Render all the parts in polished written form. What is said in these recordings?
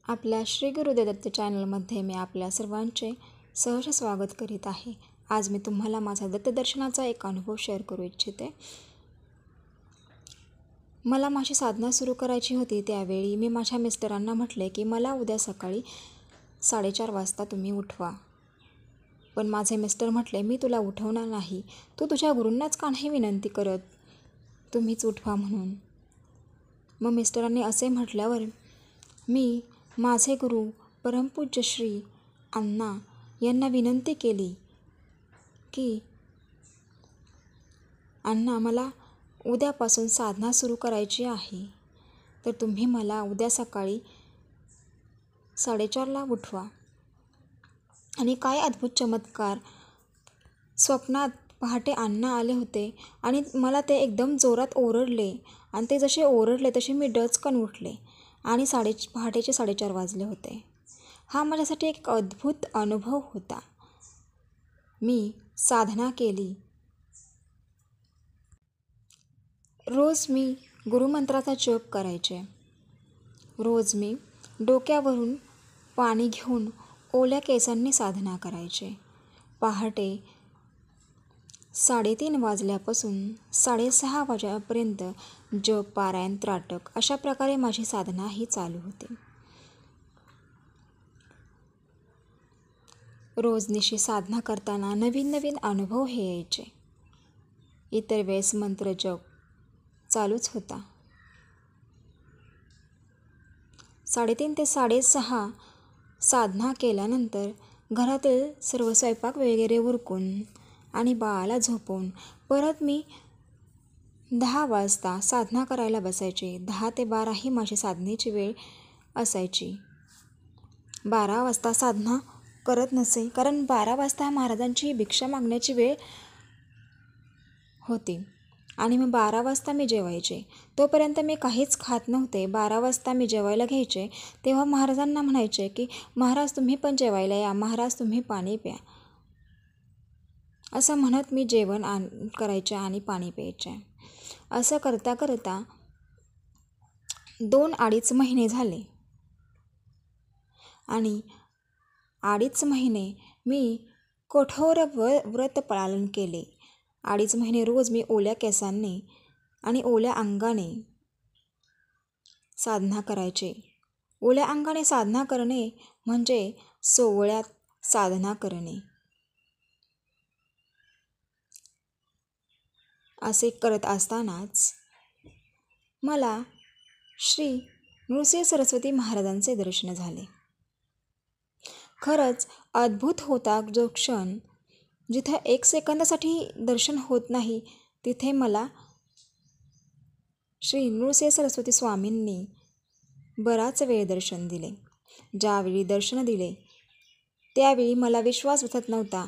आपल्या श्री गुरुदत्त चॅनलमध्ये मी आपल्या सर्वांचे सहर्ष स्वागत करीत आहे. आज मी तुम्हाला माझा दत्तदर्शनाचा एक अनुभव शेअर करू इच्छिते. मला माझी साधना सुरू करायची होती. त्यावेळी मी माझ्या मिस्टरांना म्हटले की मला उद्या सकाळी 4:30 वाजता तुम्ही उठवा. पण माझे मिस्टर म्हटले मी तुला उठवणार नाही, तू तुझ्या गुरूंनाच का नाही विनंती करत, तुम्हीच उठवा म्हणून. मग मिस्टरांनी असे म्हटल्यावर मी माझे गुरु परमपूज्य श्री अण्णा यांना विनंती केली की अण्णा, मला उद्यापासून साधना सुरू करायची आहे, तर तुम्ही मला उद्या सकाळी 4:30ला उठवा. आणि काय अद्भुत चमत्कार, स्वप्नात पहाटे अण्णा आले होते आणि मला ते एकदम जोरात ओरडले आणि ते जसे ओरडले तसे मी डचकन उठले आणि पहाटेचे 4:30 वाजले होते. हा माझ्यासाठी एक अद्भुत अनुभव होता. मी साधना केली. रोज मी गुरुमंत्राचा जप करायचे. रोज मी डोक्यावरून पाणी घेऊन ओल्या केसांनी साधना करायचे. पहाटे 3:30 वाजल्यापासून 6:30 वाजेपर्यंत जप, पारायण, त्राटक अशा प्रकारे माझी साधना ही चालू होती. रोजनिशी साधना करताना नवीन नवीन अनुभव हे यायचे. इतर वेळेस मंत्र जप चालूच होता. 3:30 ते 6:30 साधना केल्यानंतर घरातील सर्व स्वयंपाक वगैरे उरकून आणि बाळाला झोपवून परत मी 10 वाजता साधना करायला बसायचे. 10 ते 12 ही माझी साधनेची वेळ असायची. 12 वाजता साधना करत नसे, कारण 12 वाजता महाराजांची भिक्षा मागण्याची वेळ होती आणि मग 12 वाजता मी जेवायचे. तोपर्यंत मी काहीच खात नव्हते. 12 वाजता मी जेवायला घ्यायचे तेव्हा महाराजांना म्हणायचे की महाराज तुम्ही पण जेवायला या, महाराज तुम्ही पाणी प्या, असं म्हणत मी जेवण करायचे आणि पाणी प्यायचे. असं करता करता 2-2.5 महिने झाले आणि 2.5 महिने मी कठोर व्रत पालन केले. 2.5 महिने रोज मी ओल्या केसांनी आणि ओल्या अंगाने साधना करायचे. ओल्या अंगाने साधना करणे म्हणजे सोवळ्यात साधना करणे. असे करत असतानाच मला श्री नृसिंह सरस्वती महाराजांचे दर्शन झाले. खरंच अद्भुत होता जो क्षण. जिथे 1 सेकंदासाठी दर्शन होत नाही, तिथे मला श्री नृसिंह सरस्वती स्वामींनी बराच वेळ दर्शन दिले. ज्यावेळी दर्शन दिले त्यावेळी मला विश्वास बसत नव्हता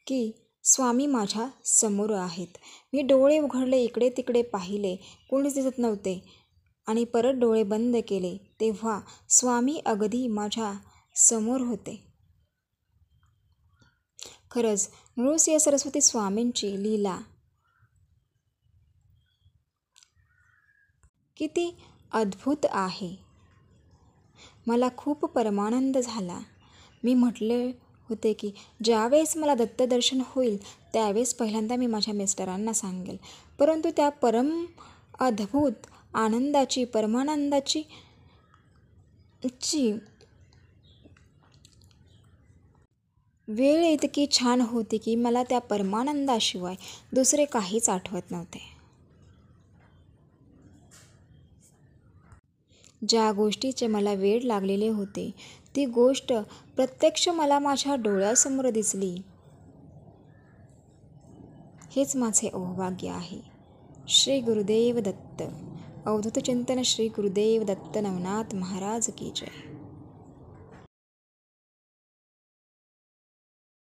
की स्वामी माझ्या समोर आहेत. मी डोळे उघडले, इकडे तिकडे पाहिले, कोणीच दिसत नव्हते आणि परत डोळे बंद केले तेव्हा स्वामी अगदी माझ्या समोर होते. खरंच नृसिंह सरस्वती स्वामींची लीला किती अद्भुत आहे. मला खूप परमानंद झाला. मी म्हटले होते की ज्यावेळेस मला दत्तदर्शन होईल त्यावेळेस पहिल्यांदा मी माझ्या मिस्टरांना सांगेल, परंतु त्या अद्भुत आनंदाची, परमानंदाची वेळ इतकी छान होती की मला त्या परमानंदाशिवाय दुसरे काहीच आठवत नव्हते. ज्या गोष्टीचे मला वेड लागलेले होते ती गोष्ट प्रत्यक्ष मला माझ्या डोळ्यासमोर दिसली. हेच माझे अहोभाग्य आहे. श्री गुरुदेव दत्त. अवधूत चिंतन श्री गुरुदेव दत्त नवनाथ महाराज की जय.